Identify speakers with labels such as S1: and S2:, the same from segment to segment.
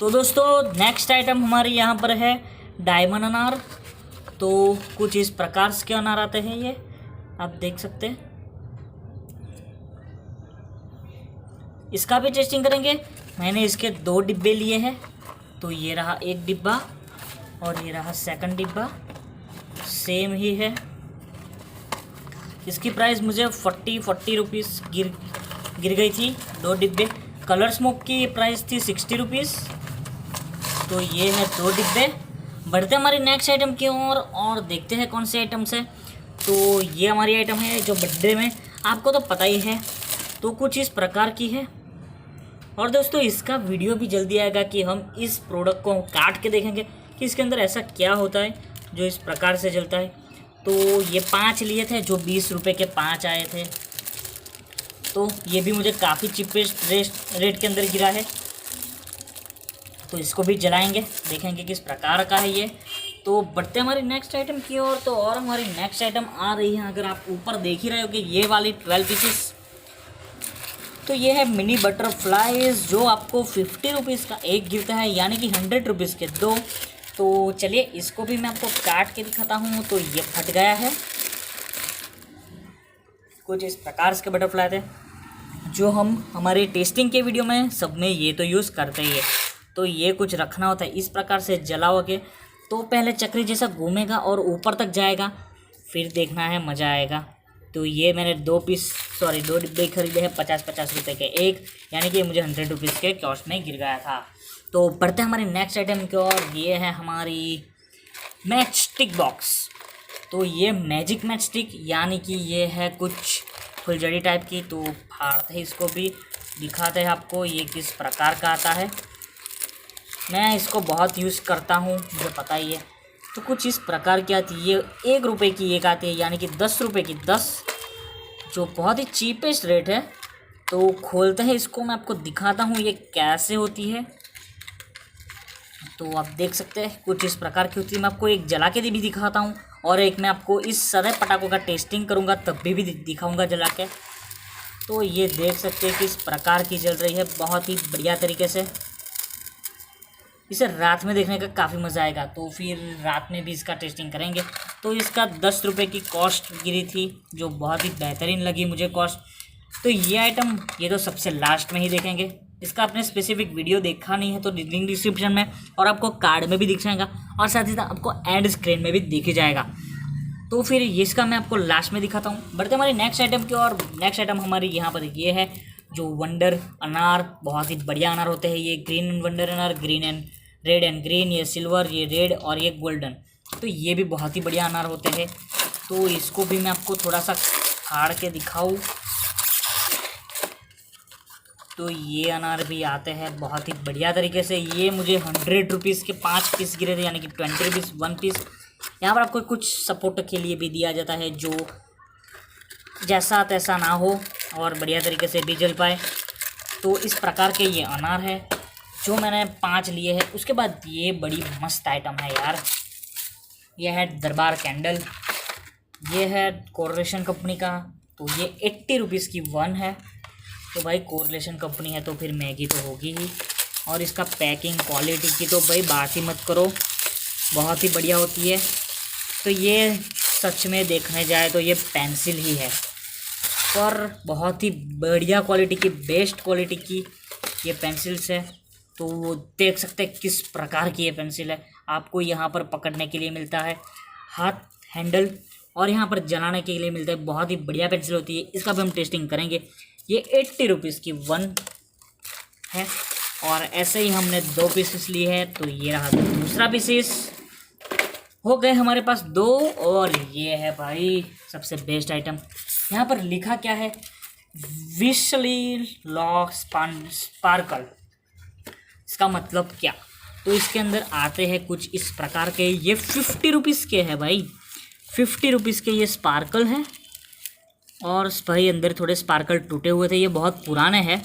S1: तो दोस्तों next item हमारे यहाँ पर है डायमंड अनार। तो कुछ इस प्रकार के अनार आते हैं, ये आप देख सकते हैं। इसका भी टेस्टिंग करेंगे। मैंने इसके 2 डिब्बे लिए हैं। तो ये रहा एक डिब्बा और ये रहा सेकंड डिब्बा, सेम ही है। इसकी प्राइस मुझे 40 रुपीज़ गिर गई थी 2 डिब्बे। कलर स्मोक की प्राइस थी 60 रुपीज़। तो ये है 2 डिब्बे। बढ़ते हमारी नेक्स्ट आइटम की ओर और देखते हैं कौन से आइटम्स है। तो ये हमारी आइटम है जो बर्थडे में, आपको तो पता ही है, तो कुछ इस प्रकार की है। और दोस्तों इसका वीडियो भी जल्दी आएगा कि हम इस प्रोडक्ट को काट के देखेंगे कि इसके अंदर ऐसा क्या होता है जो इस प्रकार से जलता है। तो ये 5 लिए थे जो 20 रुपये के 5 आए थे। तो ये भी मुझे काफ़ी चीपेस्ट रेट के अंदर गिरा है। तो इसको भी जलाएंगे, देखेंगे किस प्रकार का है ये। तो बढ़ते हमारी नेक्स्ट आइटम की ओर। तो और हमारी नेक्स्ट आइटम आ रही है, अगर आप ऊपर देख ही रहे हो कि ये वाली 12 पीसेस। तो ये है मिनी बटरफ्लाईज जो आपको 50 रुपीज़ का एक गिरता है, यानी कि 100 रुपीज़ के 2। तो चलिए इसको भी मैं आपको काट के दिखाता हूँ। तो ये फट गया है। कुछ इस प्रकार के बटरफ्लाई थे जो हम हमारे टेस्टिंग के वीडियो में सब में ये तो यूज़ करते ही है। तो ये कुछ रखना होता है इस प्रकार से जलाओ के, तो पहले चक्री जैसा घूमेगा और ऊपर तक जाएगा, फिर देखना है मज़ा आएगा। तो ये मैंने 2 डिब्बे खरीदे हैं 50 रुपये के एक, यानी कि मुझे 100 रुपीज़ के कॉस्ट में गिर गया था। तो बढ़ते हैं हमारी नेक्स्ट आइटम की ओर। ये है हमारी मैच स्टिक बॉक्स। तो ये मैजिक मैच स्टिक, यानी कि ये है कुछ फुलझड़ी टाइप की। तो फाड़ते हैं इसको भी, दिखाते हैं आपको ये किस प्रकार का आता है। मैं इसको बहुत यूज़ करता हूँ, मुझे पता ही है। तो कुछ इस प्रकार की आती है। ये 1 रुपये की एक आती है, यानी कि 10 रुपये की 10, जो बहुत ही चीपेस्ट रेट है। तो खोलते हैं इसको, मैं आपको दिखाता हूँ ये कैसे होती है। तो आप देख सकते हैं कुछ इस प्रकार की होती है। मैं आपको एक जला के भी दिखाता हूँ और एक मैं आपको इस सारे पटाखों का टेस्टिंग करूँगा तब भी दिखाऊँगा जला के। तो ये देख सकते हैं किस प्रकार की जल रही है, बहुत ही बढ़िया तरीके से। इसे रात में देखने का काफ़ी मज़ा आएगा, तो फिर रात में भी इसका टेस्टिंग करेंगे। तो इसका 10 रुपये की कॉस्ट गिरी थी, जो बहुत ही बेहतरीन लगी मुझे कॉस्ट। तो ये आइटम ये तो सबसे लास्ट में ही देखेंगे। इसका आपने स्पेसिफिक वीडियो देखा नहीं है तो लिंक डिस्क्रिप्शन में और आपको कार्ड में भी दिख जाएगा, और साथ ही साथ आपको एंड स्क्रीन में भी दिख जाएगा। तो फिर इसका मैं आपको लास्ट में दिखाता हूँ। बढ़ते हमारी नेक्स्ट आइटम की और। नेक्स्ट आइटम हमारी यहाँ पर ये है जो वंडर अनार, बहुत ही बढ़िया अनार होते हैं ये। ग्रीन वंडर अनार, green and red and green, ये सिल्वर, ये रेड और ये गोल्डन। तो ये भी बहुत ही बढ़िया अनार होते हैं। तो इसको भी मैं आपको थोड़ा सा फाड़ के दिखाऊँ। तो ये अनार भी आते हैं बहुत ही बढ़िया तरीके से। ये मुझे 100 रुपीज़ के 5 पीस गिरे थे, यानी कि 20 रुपीज़ 1 पीस। यहाँ पर आपको कुछ सपोर्ट के लिए भी दिया जाता है, जो जैसा तैसा ना हो और बढ़िया तरीके से भी जल पाए। तो इस प्रकार के ये अनार है जो मैंने 5 लिए हैं। उसके बाद ये बड़ी मस्त आइटम है यार, ये है दरबार कैंडल। ये है कोरिलेशन कंपनी का। तो ये 80 रुपीज़ की 1 है। तो भाई कोरिलेशन कंपनी है तो फिर महंगी तो होगी ही। और इसका पैकिंग क्वालिटी की तो भाई बात ही मत करो, बहुत ही बढ़िया होती है। तो ये सच में देखने जाए तो ये पेंसिल ही है, पर बहुत ही बढ़िया क्वालिटी की, बेस्ट क्वालिटी की ये पेंसिल्स है। तो वो देख सकते हैं किस प्रकार की ये पेंसिल है। आपको यहाँ पर पकड़ने के लिए मिलता है हाथ हैंडल, और यहाँ पर जलाने के लिए मिलता है। बहुत ही बढ़िया पेंसिल होती है। इसका भी हम टेस्टिंग करेंगे। ये 80 रुपीज़ की 1 है, और ऐसे ही हमने 2 पीसेस लिए हैं। तो ये रहा दूसरा पीसेस, हो गए हमारे पास 2। और ये है भाई सबसे बेस्ट आइटम। यहाँ पर लिखा क्या है, विशली लॉक स्पार्कल। इसका मतलब क्या? तो इसके अंदर आते हैं कुछ इस प्रकार के। ये 50 रुपीज़ के है भाई, 50 रुपीज़ के ये स्पार्कल हैं। और भाई अंदर थोड़े स्पार्कल टूटे हुए थे, ये बहुत पुराने हैं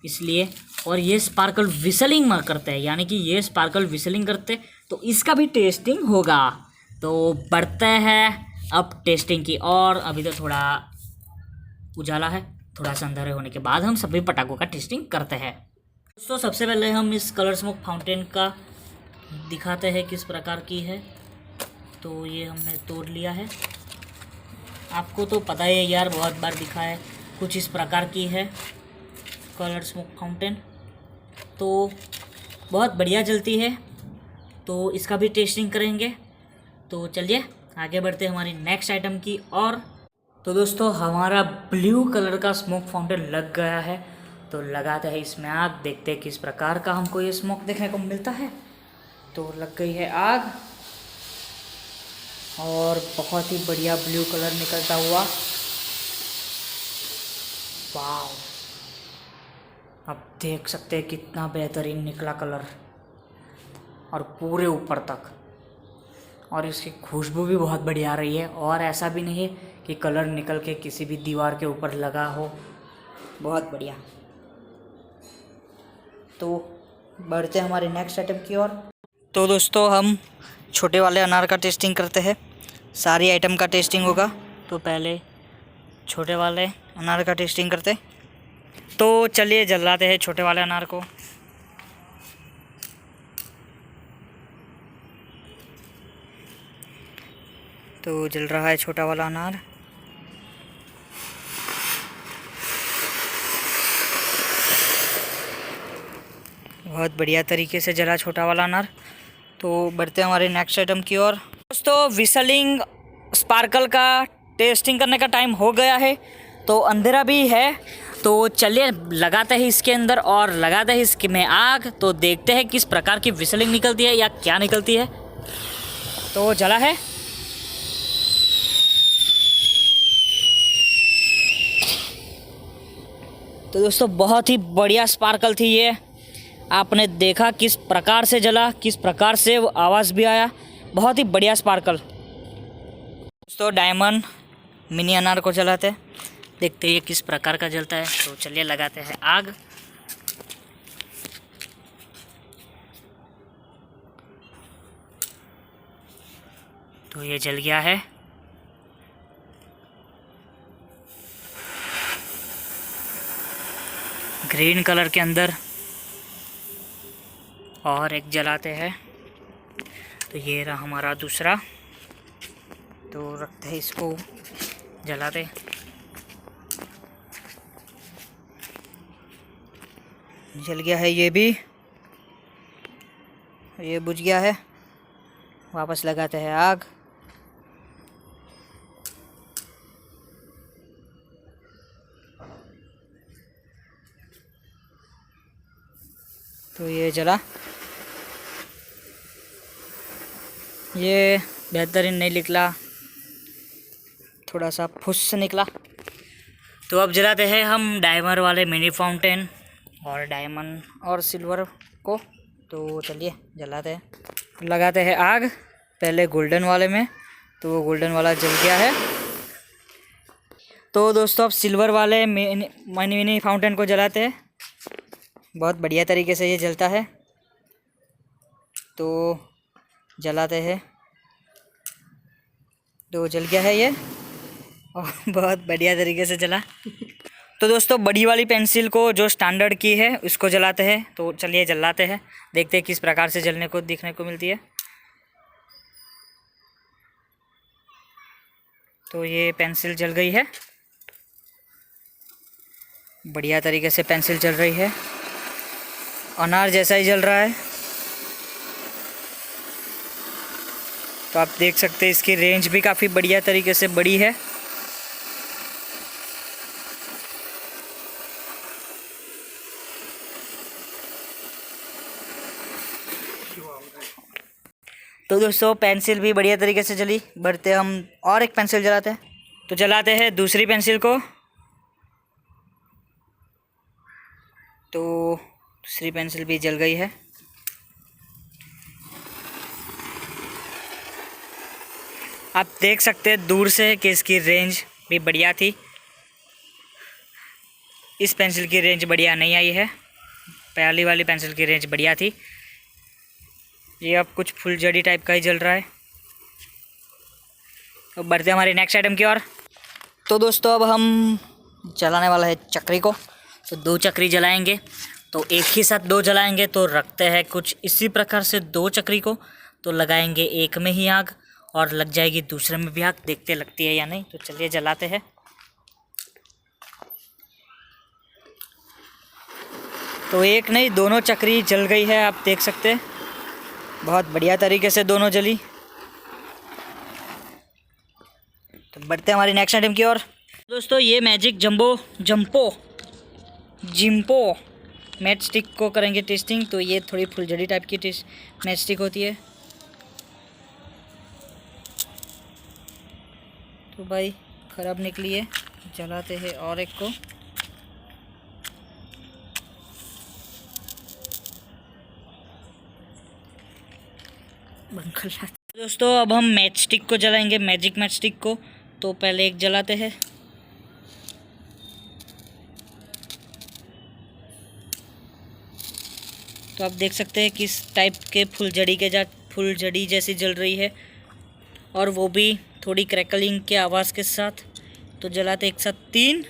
S1: इसलिए। और ये स्पार्कल विसलिंग करते हैं, यानी कि ये स्पार्कल विसलिंग करते, तो इसका भी टेस्टिंग होगा। तो बढ़ते हैं अब टेस्टिंग की। और अभी तो थोड़ा उजाला है, थोड़ा सा अंधेरे होने के बाद हम सभी पटाखों का टेस्टिंग करते हैं। दोस्तों सबसे पहले हम इस कलर स्मोक फाउंटेन का दिखाते हैं किस प्रकार की है। तो ये हमने तोड़ लिया है। आपको तो पता ही है यार, बहुत बार दिखा है। कुछ इस प्रकार की है कलर स्मोक फाउंटेन, तो बहुत बढ़िया जलती है। तो इसका भी टेस्टिंग करेंगे। तो चलिए आगे बढ़ते हैं हमारी नेक्स्ट आइटम की और। तो दोस्तों हमारा ब्लू कलर का स्मोक फाउंटेन लग गया है। तो लगाते हैं इसमें आग, देखते हैं किस प्रकार का हमको ये स्मोक देखने को मिलता है। तो लग गई है आग और बहुत ही बढ़िया ब्लू कलर निकलता हुआ। वाव, आप देख सकते हैं कितना बेहतरीन निकला कलर और पूरे ऊपर तक। और इसकी खुशबू भी बहुत बढ़िया आ रही है। और ऐसा भी नहीं है कि कलर निकल के किसी भी दीवार के ऊपर लगा हो। बहुत बढ़िया। तो बढ़ते हैं हमारे नेक्स्ट आइटम की ओर। तो दोस्तों हम छोटे वाले अनार का टेस्टिंग करते हैं। सारी आइटम का टेस्टिंग होगा, तो पहले छोटे वाले अनार का टेस्टिंग करते। तो चलिए जलाते हैं छोटे वाले अनार को। तो जल रहा है छोटा वाला अनार। बहुत बढ़िया तरीके से जला छोटा वाला अनार। तो बढ़ते हैं हमारे नेक्स्ट आइटम की ओर। दोस्तों विसलिंग स्पार्कल का टेस्टिंग करने का टाइम हो गया है। तो अंधेरा भी है, तो चलिए लगाते हैं इसके अंदर और लगाते हैं इसके में आग। तो देखते हैं किस प्रकार की विसलिंग निकलती है या क्या निकलती है। तो जला है। तो दोस्तों बहुत ही बढ़िया स्पार्कल थी ये। आपने देखा किस प्रकार से जला, किस प्रकार से आवाज़ भी आया। बहुत ही बढ़िया स्पार्कल। दोस्तों डायमंड मिनी अनार को जलाते, देखते हैं किस प्रकार का जलता है। तो चलिए लगाते हैं आग। तो ये जल गया है। ग्रीन कलर के अंदर और एक जलाते हैं। तो ये रहा हमारा दूसरा। तो रखते हैं इसको, जलाते। जल गया है ये भी, ये बुझ गया है। वापस लगाते हैं आग। तो ये जला। ये बेहतरीन नहीं निकला, थोड़ा सा फुस निकला। तो अब जलाते हैं हम डायमंड वाले मिनी फाउंटेन और डायमंड और सिल्वर को। तो चलिए जलाते हैं। लगाते हैं आग पहले गोल्डन वाले में। तो वो गोल्डन वाला जल गया है। तो दोस्तों अब सिल्वर वाले मिनी फाउंटेन को जलाते हैं। बहुत बढ़िया तरीके से ये जलता है। तो जलाते हैं। तो जल गया है ये और बहुत बढ़िया तरीके से जला। तो दोस्तों बड़ी वाली पेंसिल को जो स्टैंडर्ड की है उसको जलाते हैं। तो चलिए जलाते हैं, देखते हैं किस प्रकार से जलने को दिखने को मिलती है। तो ये पेंसिल जल गई है। बढ़िया तरीके से पेंसिल जल रही है। अनार जैसा ही जल रहा है। तो आप देख सकते हैं इसकी रेंज भी काफ़ी बढ़िया तरीके से बड़ी है। तो दोस्तों पेंसिल भी बढ़िया तरीके से जली। बढ़ते हम और एक पेंसिल जलाते हैं। तो जलाते हैं दूसरी पेंसिल को। तो दूसरी पेंसिल भी जल गई है। आप देख सकते हैं दूर से कि इसकी रेंज भी बढ़िया थी। इस पेंसिल की रेंज बढ़िया नहीं आई है। पहली वाली पेंसिल की रेंज बढ़िया थी। ये अब कुछ फुलझड़ी टाइप का ही जल रहा है। तो बढ़ते हमारे नेक्स्ट आइटम की ओर। तो दोस्तों अब हम जलाने वाला है चक्री को। तो 2 चक्री जलाएंगे। तो एक ही साथ दो जलाएंगे, तो रखते हैं कुछ इसी प्रकार से दो चक्री को, तो लगाएंगे एक में ही आग और लग जाएगी दूसरे में भी आग, देखते लगती है या नहीं। तो चलिए जलाते हैं। तो एक नहीं दोनों चक्री जल गई है, आप देख सकते हैं बहुत बढ़िया तरीके से दोनों जली। तो बढ़ते हैं हमारी नेक्स्ट आइटम की ओर। दोस्तों ये मैजिक जिम्पो मैच स्टिक को करेंगे टेस्टिंग। तो ये थोड़ी फुलझड़ी टाइप की मैच स्टिक होती है। तो भाई ख़राब निकली है, जलाते हैं और एक को। दोस्तों अब हम मैच स्टिक को जलाएंगे, मैजिक मैच स्टिक को। तो पहले एक जलाते हैं। तो आप देख सकते हैं किस टाइप के फुलझड़ी जैसी जल रही है, और वो भी थोड़ी क्रैकलिंग के आवाज़ के साथ। तो जलाते एक साथ 3।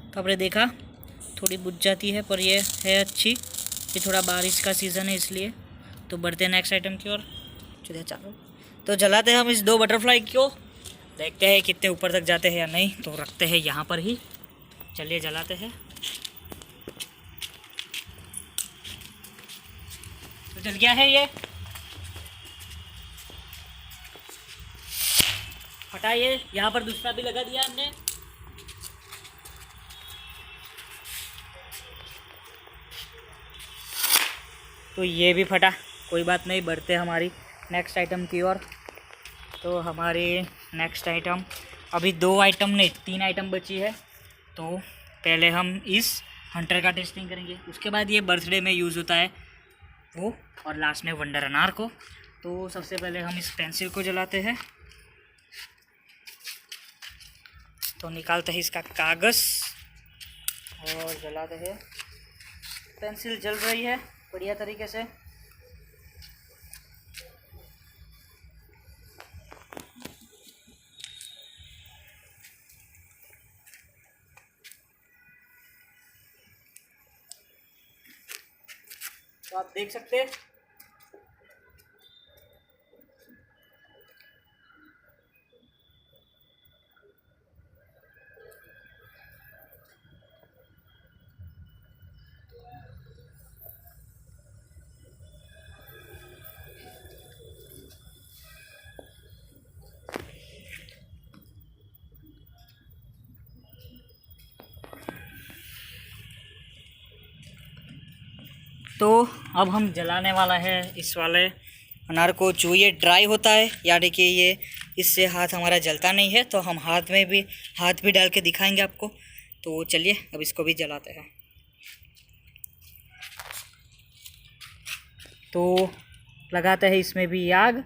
S1: तो आपने देखा थोड़ी बुझ जाती है, पर ये है अच्छी। ये थोड़ा बारिश का सीज़न है इसलिए। तो बढ़ते हैं नेक्स्ट आइटम की ओर। चलिए चालू। तो जलाते हैं हम इस 2 बटरफ्लाई को, देखते हैं कितने ऊपर तक जाते हैं या नहीं। तो रखते हैं यहाँ पर ही। चलिए जलाते हैं। तो जल गया है ये, हटाइए। यहाँ पर दूसरा भी लगा दिया हमने। तो ये भी फटा, कोई बात नहीं। बढ़ते हमारी नेक्स्ट आइटम की ओर। तो हमारी नेक्स्ट आइटम, अभी 2 आइटम नहीं 3 आइटम बची है। तो पहले हम इस हंटर का टेस्टिंग करेंगे, उसके बाद ये बर्थडे में यूज़ होता है वो, और लास्ट में वंडर अनार को। तो सबसे पहले हम इस पेंसिल को जलाते हैं। तो निकालते हैं इसका कागज़ और जलाते हैं। पेंसिल जल रही है बढ़िया तरीके से। तो आप देख सकते हैं तो अब हम जलाने वाला है इस वाले अनार को, जो ये ड्राई होता है, यानी कि ये इससे हाथ हमारा जलता नहीं है। तो हम हाथ भी डाल के दिखाएंगे आपको। तो चलिए अब इसको भी जलाते हैं। तो लगाते हैं इसमें भी आग।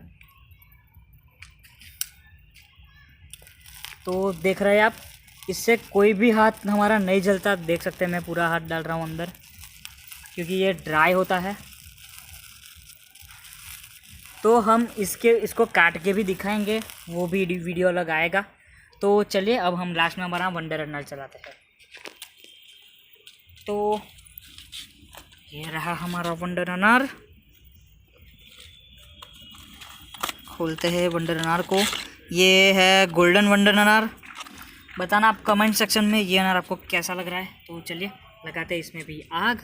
S1: तो देख रहे हैं आप, इससे कोई भी हाथ हमारा नहीं जलता। देख सकते हैं मैं पूरा हाथ डाल रहा हूँ अंदर, क्योंकि ये ड्राई होता है। तो हम इसको काट के भी दिखाएंगे, वो भी वीडियो अलग आएगा। तो चलिए अब हम लास्ट में हमारा वंडर अनार चलाते हैं। तो ये रहा हमारा वंडर अनार। खोलते हैं वंडर अनार को। ये है गोल्डन वंडर अनार। बताना आप कमेंट सेक्शन में ये अनार आपको कैसा लग रहा है। तो चलिए लगाते हैं इसमें भी आग।